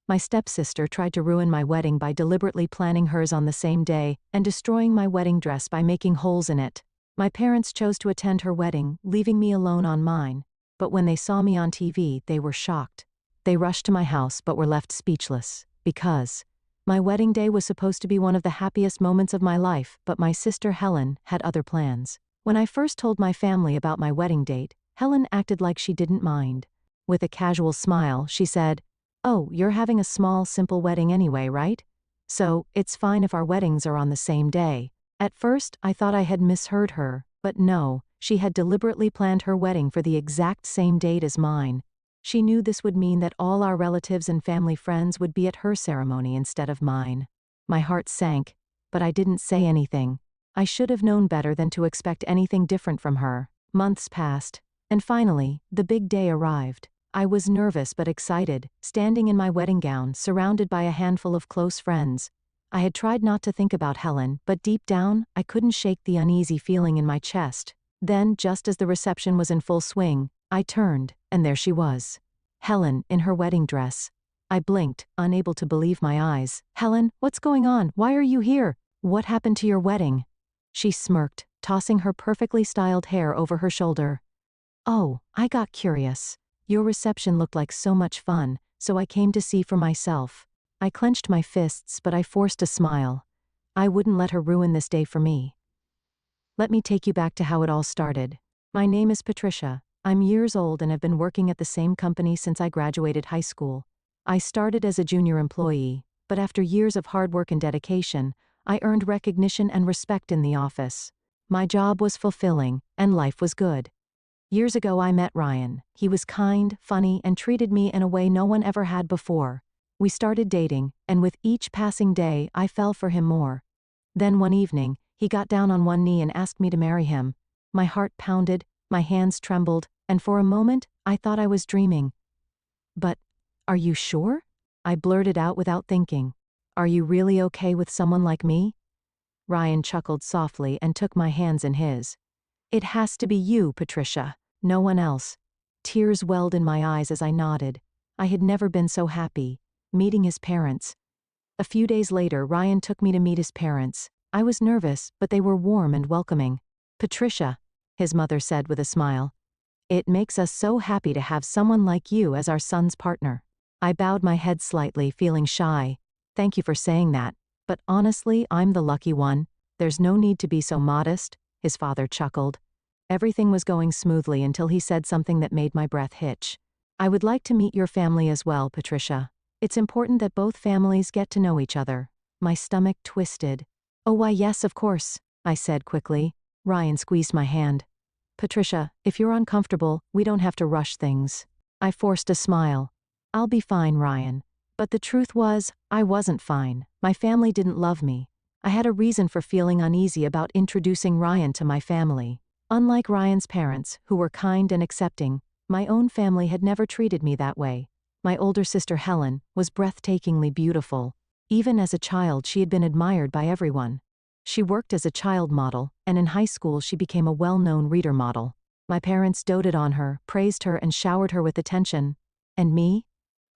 My stepsister tried to ruin my wedding by deliberately planning hers on the same day and destroying my wedding dress by making holes in it. My parents chose to attend her wedding, leaving me alone on mine. But when they saw me on TV, they were shocked. They rushed to my house but were left speechless, because my wedding day was supposed to be one of the happiest moments of my life, but my sister Helen had other plans. When I first told my family about my wedding date, Helen acted like she didn't mind. With a casual smile, she said, "Oh, you're having a small, simple wedding anyway, right? So, it's fine if our weddings are on the same day." At first, I thought I had misheard her, but no, she had deliberately planned her wedding for the exact same date as mine. She knew this would mean that all our relatives and family friends would be at her ceremony instead of mine. My heart sank, but I didn't say anything. I should have known better than to expect anything different from her. Months passed, and finally, the big day arrived. I was nervous but excited, standing in my wedding gown, surrounded by a handful of close friends. I had tried not to think about Helen, but deep down, I couldn't shake the uneasy feeling in my chest. Then, just as the reception was in full swing, I turned, and there she was. Helen, in her wedding dress. I blinked, unable to believe my eyes. "Helen, what's going on? Why are you here? What happened to your wedding?" She smirked, tossing her perfectly styled hair over her shoulder. "Oh, I got curious. Your reception looked like so much fun, so I came to see for myself." I clenched my fists, but I forced a smile. I wouldn't let her ruin this day for me. Let me take you back to how it all started. My name is Patricia. I'm years old and have been working at the same company since I graduated high school. I started as a junior employee, but after years of hard work and dedication, I earned recognition and respect in the office. My job was fulfilling, and life was good. Years ago I met Ryan. He was kind, funny, and treated me in a way no one ever had before. We started dating, and with each passing day I fell for him more. Then one evening, he got down on one knee and asked me to marry him. My heart pounded, my hands trembled, and for a moment, I thought I was dreaming. "But, are you sure?" I blurted out without thinking. "Are you really okay with someone like me?" Ryan chuckled softly and took my hands in his. "It has to be you, Patricia. No one else." Tears welled in my eyes as I nodded. I had never been so happy. Meeting his parents. A few days later, Ryan took me to meet his parents. I was nervous, but they were warm and welcoming. "Patricia," his mother said with a smile, "it makes us so happy to have someone like you as our son's partner." I bowed my head slightly, feeling shy. "Thank you for saying that, but honestly, I'm the lucky one. There's no need to be so modest," his father chuckled. Everything was going smoothly until he said something that made my breath hitch. "I would like to meet your family as well, Patricia. It's important that both families get to know each other." My stomach twisted. "Oh, why yes, of course," I said quickly. Ryan squeezed my hand. "Patricia, if you're uncomfortable, we don't have to rush things." I forced a smile. "I'll be fine, Ryan." But the truth was, I wasn't fine. My family didn't love me. I had a reason for feeling uneasy about introducing Ryan to my family. Unlike Ryan's parents, who were kind and accepting, my own family had never treated me that way. My older sister Helen was breathtakingly beautiful. Even as a child, she had been admired by everyone. She worked as a child model, and in high school she became a well-known reader model. My parents doted on her, praised her, and showered her with attention. And me?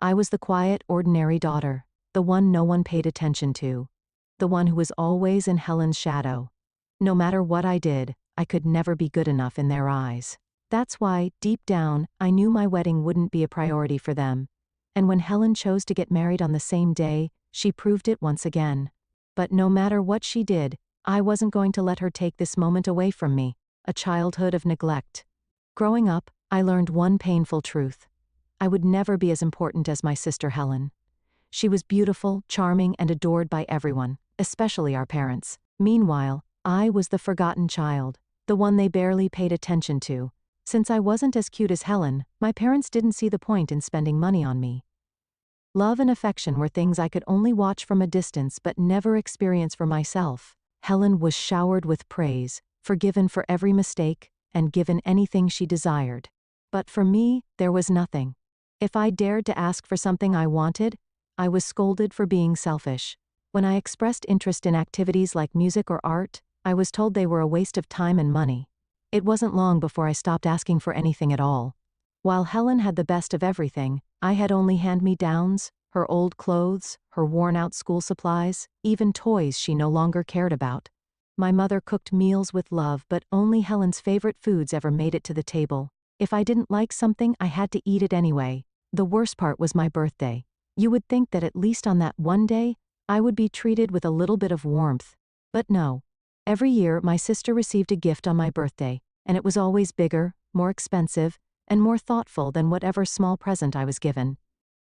I was the quiet, ordinary daughter, the one no one paid attention to. The one who was always in Helen's shadow. No matter what I did, I could never be good enough in their eyes. That's why, deep down, I knew my wedding wouldn't be a priority for them. And when Helen chose to get married on the same day, she proved it once again. But no matter what she did, I wasn't going to let her take this moment away from me, a childhood of neglect. Growing up, I learned one painful truth. I would never be as important as my sister Helen. She was beautiful, charming, and adored by everyone, especially our parents. Meanwhile, I was the forgotten child, the one they barely paid attention to. Since I wasn't as cute as Helen, my parents didn't see the point in spending money on me. Love and affection were things I could only watch from a distance but never experience for myself. Helen was showered with praise, forgiven for every mistake, and given anything she desired. But for me, there was nothing. If I dared to ask for something I wanted, I was scolded for being selfish. When I expressed interest in activities like music or art, I was told they were a waste of time and money. It wasn't long before I stopped asking for anything at all. While Helen had the best of everything, I had only hand-me-downs, Her old clothes, her worn-out school supplies, even toys she no longer cared about. My mother cooked meals with love, but only Helen's favorite foods ever made it to the table. If I didn't like something, I had to eat it anyway. The worst part was my birthday. You would think that at least on that one day, I would be treated with a little bit of warmth. But no. Every year, my sister received a gift on my birthday, and it was always bigger, more expensive, and more thoughtful than whatever small present I was given.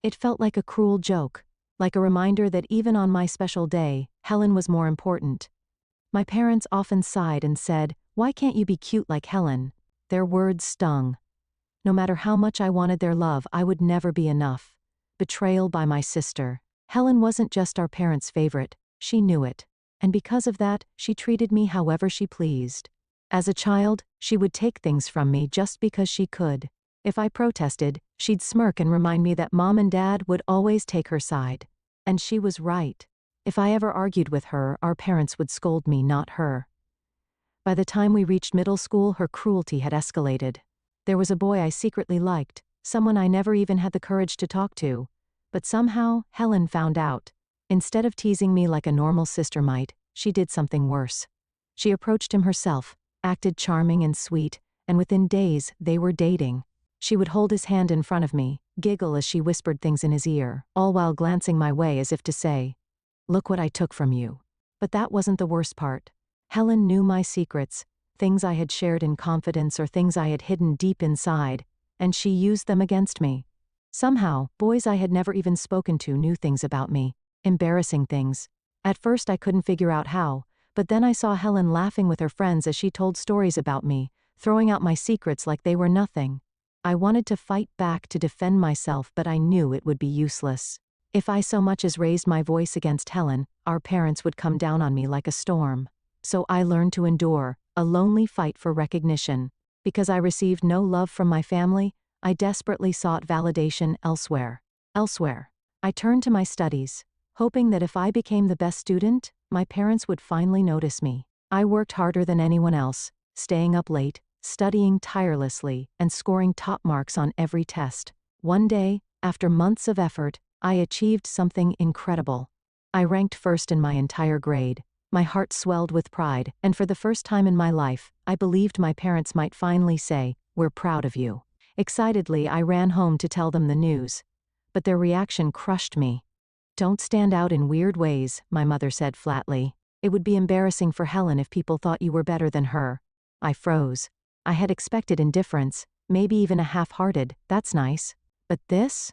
It felt like a cruel joke, like a reminder that even on my special day, Helen was more important. My parents often sighed and said, "Why can't you be cute like Helen?" Their words stung. No matter how much I wanted their love, I would never be enough. Betrayal by my sister. Helen wasn't just our parents' favorite, she knew it. And because of that, she treated me however she pleased. As a child, she would take things from me just because she could. If I protested, she'd smirk and remind me that Mom and Dad would always take her side. And she was right. If I ever argued with her, our parents would scold me, not her. By the time we reached middle school, her cruelty had escalated. There was a boy I secretly liked, someone I never even had the courage to talk to. But somehow, Helen found out. Instead of teasing me like a normal sister might, she did something worse. She approached him herself, acted charming and sweet, and within days, they were dating. She would hold his hand in front of me, giggle as she whispered things in his ear, all while glancing my way as if to say, "Look what I took from you." But that wasn't the worst part. Helen knew my secrets, things I had shared in confidence or things I had hidden deep inside, and she used them against me. Somehow, boys I had never even spoken to knew things about me, embarrassing things. At first I couldn't figure out how, but then I saw Helen laughing with her friends as she told stories about me, throwing out my secrets like they were nothing. I wanted to fight back to defend myself, but I knew it would be useless. If I so much as raised my voice against Helen, our parents would come down on me like a storm. So I learned to endure, a lonely fight for recognition. Because I received no love from my family, I desperately sought validation elsewhere. I turned to my studies, hoping that if I became the best student, my parents would finally notice me. I worked harder than anyone else, staying up late, studying tirelessly, and scoring top marks on every test. One day, after months of effort, I achieved something incredible. I ranked first in my entire grade. My heart swelled with pride, and for the first time in my life, I believed my parents might finally say, "We're proud of you." Excitedly, I ran home to tell them the news. But their reaction crushed me. "Don't stand out in weird ways," my mother said flatly. "It would be embarrassing for Helen if people thought you were better than her." I froze. I had expected indifference, maybe even a half-hearted, "That's nice." But this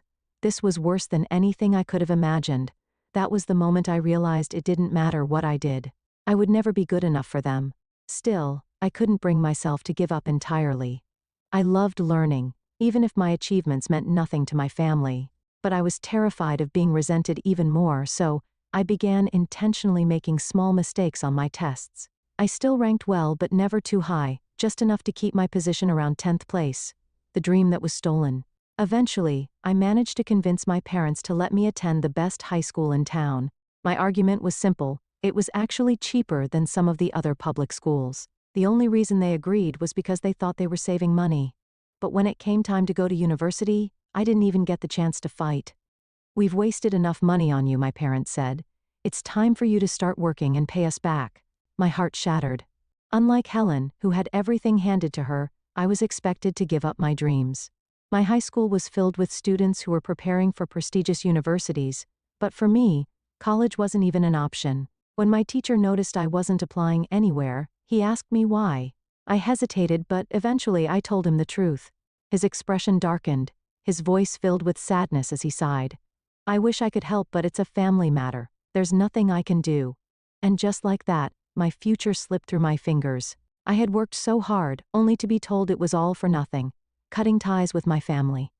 was worse than anything I could have imagined. That was the moment I realized it didn't matter what I did. I would never be good enough for them. Still, I couldn't bring myself to give up entirely. I loved learning, even if my achievements meant nothing to my family. But I was terrified of being resented even more, so I began intentionally making small mistakes on my tests. I still ranked well, but never too high, just enough to keep my position around 10th place. The dream that was stolen. Eventually, I managed to convince my parents to let me attend the best high school in town. My argument was simple: it was actually cheaper than some of the other public schools. The only reason they agreed was because they thought they were saving money. But when it came time to go to university, I didn't even get the chance to fight. "We've wasted enough money on you," my parents said. "It's time for you to start working and pay us back." My heart shattered. Unlike Helen, who had everything handed to her, I was expected to give up my dreams. My high school was filled with students who were preparing for prestigious universities, but for me, college wasn't even an option. When my teacher noticed I wasn't applying anywhere, he asked me why. I hesitated, but eventually I told him the truth. His expression darkened, his voice filled with sadness as he sighed. "I wish I could help, but it's a family matter. There's nothing I can do." And just like that, my future slipped through my fingers. I had worked so hard, only to be told it was all for nothing. Cutting ties with my family.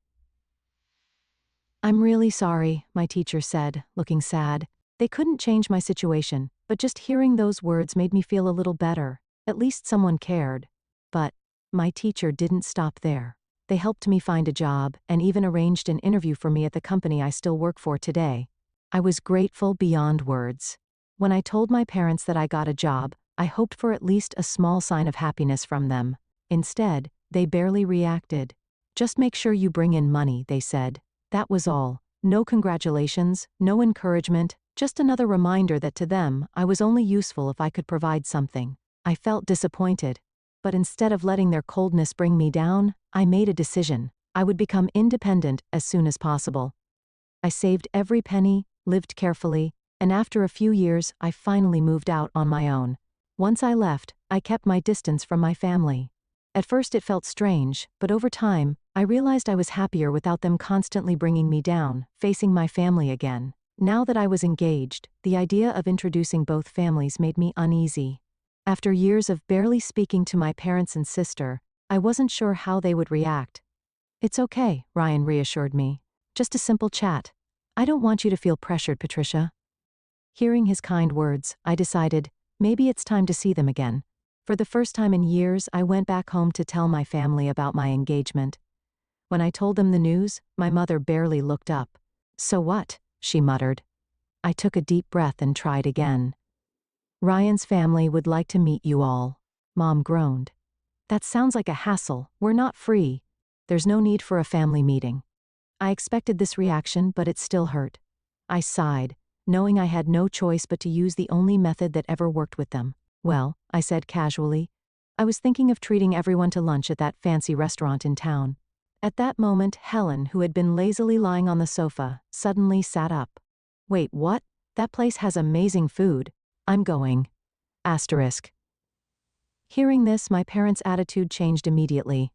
"I'm really sorry," my teacher said, looking sad. They couldn't change my situation, but just hearing those words made me feel a little better. At least someone cared. But my teacher didn't stop there. They helped me find a job and even arranged an interview for me at the company I still work for today. I was grateful beyond words. When I told my parents that I got a job, I hoped for at least a small sign of happiness from them. Instead, they barely reacted. "Just make sure you bring in money," they said. That was all. No congratulations, no encouragement, just another reminder that to them, I was only useful if I could provide something. I felt disappointed. But instead of letting their coldness bring me down, I made a decision. I would become independent as soon as possible. I saved every penny, lived carefully, and after a few years, I finally moved out on my own. Once I left, I kept my distance from my family. At first it felt strange, but over time, I realized I was happier without them constantly bringing me down, facing my family again. Now that I was engaged, the idea of introducing both families made me uneasy. After years of barely speaking to my parents and sister, I wasn't sure how they would react. "It's okay," Ryan reassured me. "Just a simple chat. I don't want you to feel pressured, Patricia." Hearing his kind words, I decided, maybe it's time to see them again. For the first time in years, I went back home to tell my family about my engagement. When I told them the news, my mother barely looked up. "So what?" she muttered. I took a deep breath and tried again. "Ryan's family would like to meet you all." Mom groaned. "That sounds like a hassle. We're not free. There's no need for a family meeting." I expected this reaction, but it still hurt. I sighed, knowing I had no choice but to use the only method that ever worked with them. "Well," I said casually, "I was thinking of treating everyone to lunch at that fancy restaurant in town." At that moment, Helen, who had been lazily lying on the sofa, suddenly sat up. "Wait, what? That place has amazing food. I'm going." Asterisk. Hearing this, my parents' attitude changed immediately.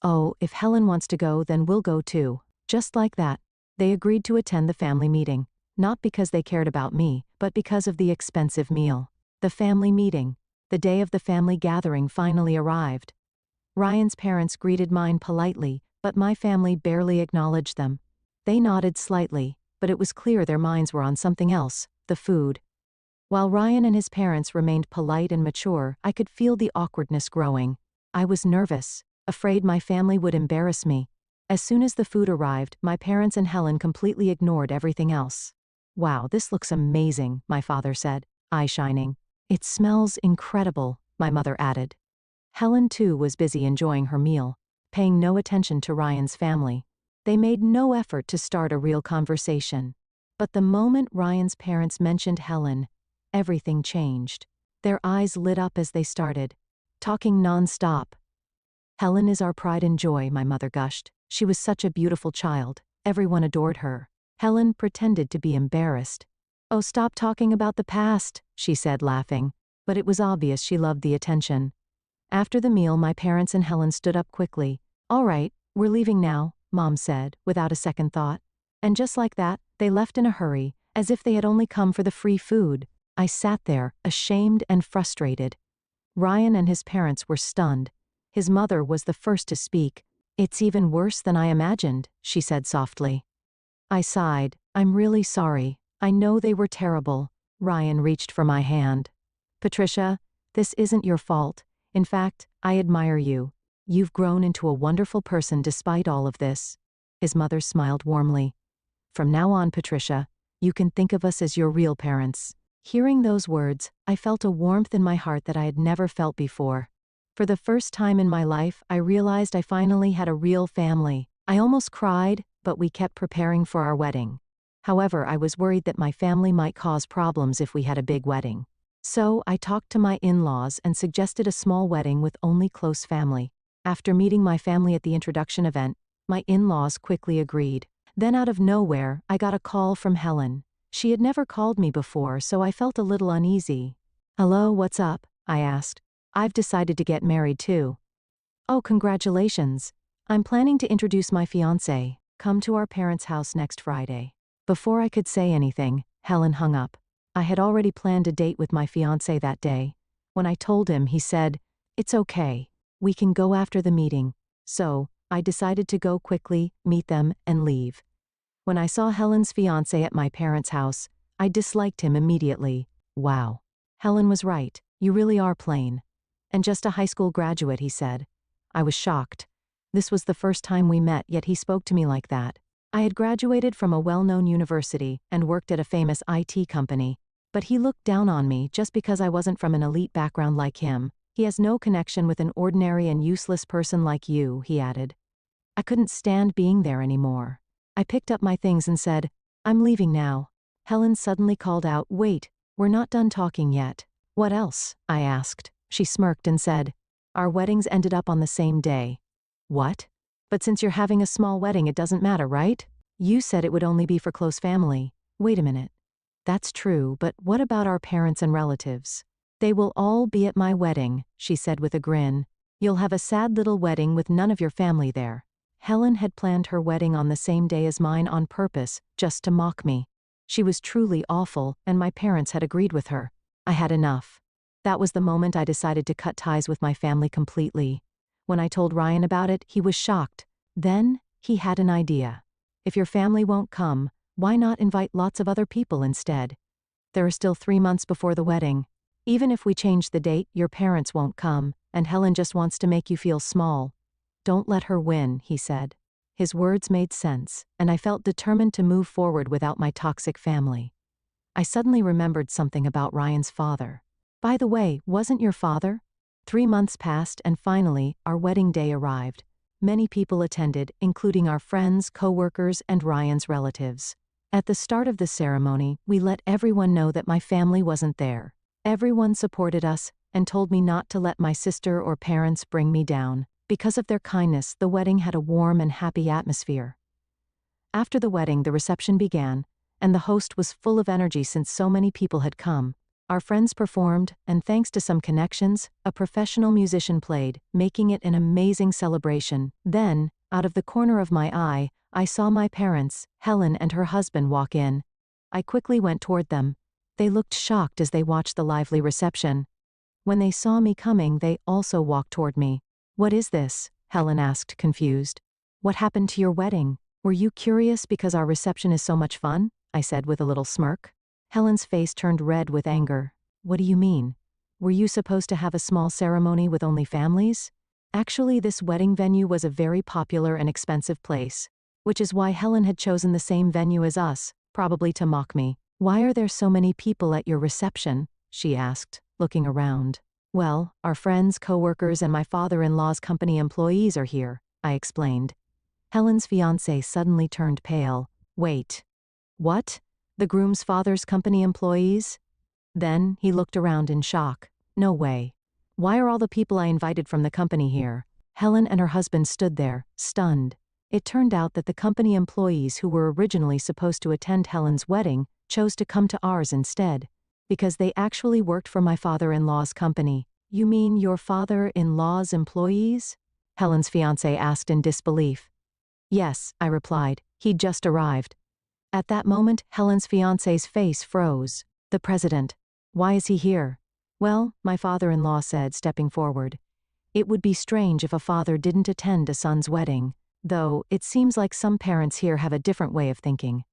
"Oh, if Helen wants to go, then we'll go too." Just like that, they agreed to attend the family meeting, not because they cared about me, but because of the expensive meal. The family meeting, the day of the family gathering, finally arrived. Ryan's parents greeted mine politely, but my family barely acknowledged them. They nodded slightly, but it was clear their minds were on something else, the food. While Ryan and his parents remained polite and mature, I could feel the awkwardness growing. I was nervous, afraid my family would embarrass me. As soon as the food arrived, my parents and Helen completely ignored everything else. "Wow, this looks amazing," my father said, eye shining. "It smells incredible," my mother added. Helen too was busy enjoying her meal, paying no attention to Ryan's family. They made no effort to start a real conversation. But the moment Ryan's parents mentioned Helen, everything changed. Their eyes lit up as they started, talking non-stop. "Helen is our pride and joy," my mother gushed. "She was such a beautiful child. Everyone adored her." Helen pretended to be embarrassed. "Oh, stop talking about the past," she said, laughing. But it was obvious she loved the attention. After the meal, my parents and Helen stood up quickly. "All right, we're leaving now," Mom said, without a second thought. And just like that, they left in a hurry, as if they had only come for the free food. I sat there, ashamed and frustrated. Ryan and his parents were stunned. His mother was the first to speak. "It's even worse than I imagined," she said softly. I sighed. "I'm really sorry. I know they were terrible." Ryan reached for my hand. "Patricia, this isn't your fault. In fact, I admire you. You've grown into a wonderful person despite all of this." His mother smiled warmly. "From now on, Patricia, you can think of us as your real parents." Hearing those words, I felt a warmth in my heart that I had never felt before. For the first time in my life, I realized I finally had a real family. I almost cried, but we kept preparing for our wedding. However, I was worried that my family might cause problems if we had a big wedding. So, I talked to my in-laws and suggested a small wedding with only close family. After meeting my family at the introduction event, my in-laws quickly agreed. Then out of nowhere, I got a call from Helen. She had never called me before, so I felt a little uneasy. "Hello, what's up?" I asked. "I've decided to get married too." "Oh, congratulations. I'm planning to introduce my fiancé. Come to our parents' house next Friday." Before I could say anything, Helen hung up. I had already planned a date with my fiancé that day. When I told him, he said, "It's okay. We can go after the meeting." So, I decided to go quickly, meet them, and leave. When I saw Helen's fiancé at my parents' house, I disliked him immediately. "Wow. Helen was right. You really are plain." "And just a high school graduate," he said. I was shocked. This was the first time we met, yet he spoke to me like that. I had graduated from a well-known university and worked at a famous IT company, but he looked down on me just because I wasn't from an elite background like him. "He has no connection with an ordinary and useless person like you," he added. I couldn't stand being there anymore. I picked up my things and said, "I'm leaving now." Helen suddenly called out, "Wait, we're not done talking yet." "What else?" I asked. She smirked and said, "Our weddings ended up on the same day." "What? But since you're having a small wedding, it doesn't matter, right? You said it would only be for close family." "Wait a minute. That's true, but what about our parents and relatives?" "They will all be at my wedding," she said with a grin. "You'll have a sad little wedding with none of your family there." Helen had planned her wedding on the same day as mine on purpose, just to mock me. She was truly awful, and my parents had agreed with her. I had enough. That was the moment I decided to cut ties with my family completely. When I told Ryan about it, he was shocked. Then, he had an idea. "If your family won't come, why not invite lots of other people instead? There are still 3 months before the wedding. Even if we change the date, your parents won't come, and Helen just wants to make you feel small. Don't let her win," he said. His words made sense, and I felt determined to move forward without my toxic family. I suddenly remembered something about Ryan's father. "By the way, wasn't your father?" 3 months passed and finally, our wedding day arrived. Many people attended, including our friends, co-workers, and Ryan's relatives. At the start of the ceremony, we let everyone know that my family wasn't there. Everyone supported us and told me not to let my sister or parents bring me down. Because of their kindness, the wedding had a warm and happy atmosphere. After the wedding, the reception began, and the host was full of energy since so many people had come. Our friends performed, and thanks to some connections, a professional musician played, making it an amazing celebration. Then, out of the corner of my eye, I saw my parents, Helen and her husband, walk in. I quickly went toward them. They looked shocked as they watched the lively reception. When they saw me coming, they also walked toward me. "What is this?" Helen asked, confused. "What happened to your wedding? Were you curious because our reception is so much fun?" I said with a little smirk. Helen's face turned red with anger. "What do you mean? Were you supposed to have a small ceremony with only families?" Actually, this wedding venue was a very popular and expensive place, which is why Helen had chosen the same venue as us, probably to mock me. "Why are there so many people at your reception?" she asked, looking around. "Well, our friends, co-workers, and my father-in-law's company employees are here," I explained. Helen's fiancé suddenly turned pale. "Wait. What? The groom's father's company employees?" Then, he looked around in shock. "No way. Why are all the people I invited from the company here?" Helen and her husband stood there, stunned. It turned out that the company employees who were originally supposed to attend Helen's wedding chose to come to ours instead. Because they actually worked for my father-in-law's company. "You mean your father-in-law's employees?" Helen's fiancé asked in disbelief. "Yes," I replied. "He'd just arrived." At that moment, Helen's fiancé's face froze. "The president. Why is he here?" "Well," my father-in-law said, stepping forward. "It would be strange if a father didn't attend a son's wedding, though it seems like some parents here have a different way of thinking."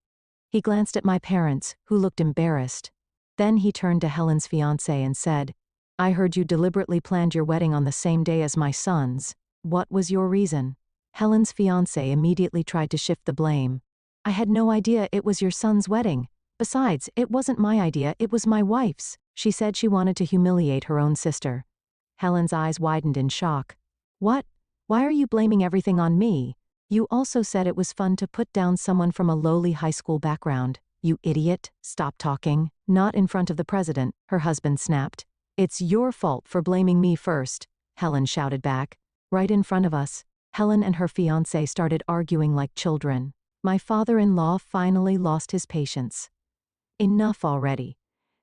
He glanced at my parents, who looked embarrassed. Then he turned to Helen's fiancé and said, "I heard you deliberately planned your wedding on the same day as my son's. What was your reason?" Helen's fiancé immediately tried to shift the blame. "I had no idea it was your son's wedding. Besides, it wasn't my idea, it was my wife's." She said she wanted to humiliate her own sister. Helen's eyes widened in shock. "What? Why are you blaming everything on me? You also said it was fun to put down someone from a lowly high school background. You idiot, stop talking." "Not in front of the president," her husband snapped. "It's your fault for blaming me first," Helen shouted back. Right in front of us, Helen and her fiancé started arguing like children. My father-in-law finally lost his patience. "Enough already.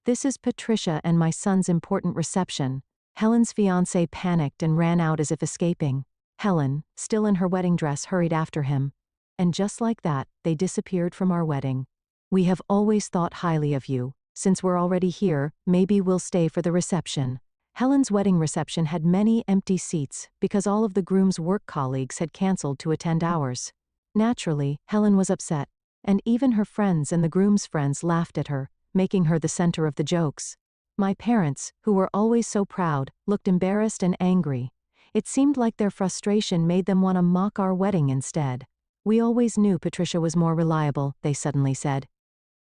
This is Patricia and my son's important reception." Helen's fiancé panicked and ran out as if escaping. Helen, still in her wedding dress, hurried after him. And just like that, they disappeared from our wedding. "We have always thought highly of you. Since we're already here, maybe we'll stay for the reception." Helen's wedding reception had many empty seats because all of the groom's work colleagues had canceled to attend ours. Naturally, Helen was upset, and even her friends and the groom's friends laughed at her, making her the center of the jokes. My parents, who were always so proud, looked embarrassed and angry. It seemed like their frustration made them want to mock our wedding instead. "We always knew Patricia was more reliable," they suddenly said.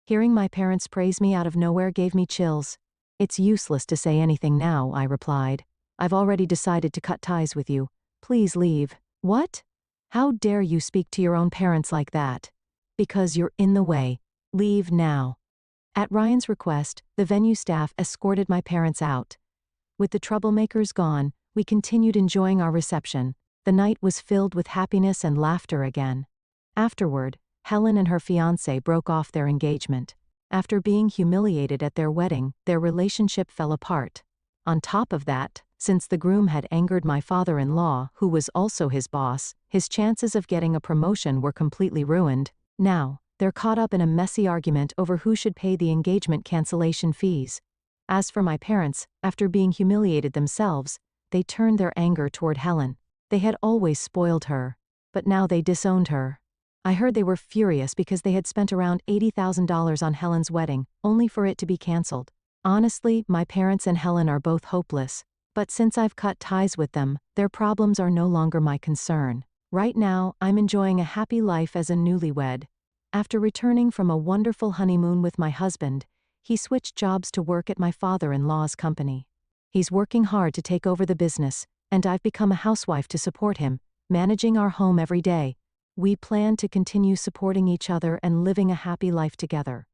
Hearing my parents praise me out of nowhere gave me chills. "It's useless to say anything now," I replied. "I've already decided to cut ties with you. Please leave." "What? How dare you speak to your own parents like that?" because you're in the way. Leave now." At Ryan's request, the venue staff escorted my parents out. With the troublemakers gone, we continued enjoying our reception. The night was filled with happiness and laughter again. Afterward, Helen and her fiancé broke off their engagement. After being humiliated at their wedding, their relationship fell apart. On top of that, since the groom had angered my father-in-law, who was also his boss, his chances of getting a promotion were completely ruined. Now, they're caught up in a messy argument over who should pay the engagement cancellation fees. As for my parents, after being humiliated themselves, they turned their anger toward Helen. They had always spoiled her, but now they disowned her. I heard they were furious because they had spent around $80,000 on Helen's wedding, only for it to be cancelled. Honestly, my parents and Helen are both hopeless, but since I've cut ties with them, their problems are no longer my concern. Right now, I'm enjoying a happy life as a newlywed. After returning from a wonderful honeymoon with my husband, he switched jobs to work at my father-in-law's company. He's working hard to take over the business, and I've become a housewife to support him, managing our home every day. We plan to continue supporting each other and living a happy life together.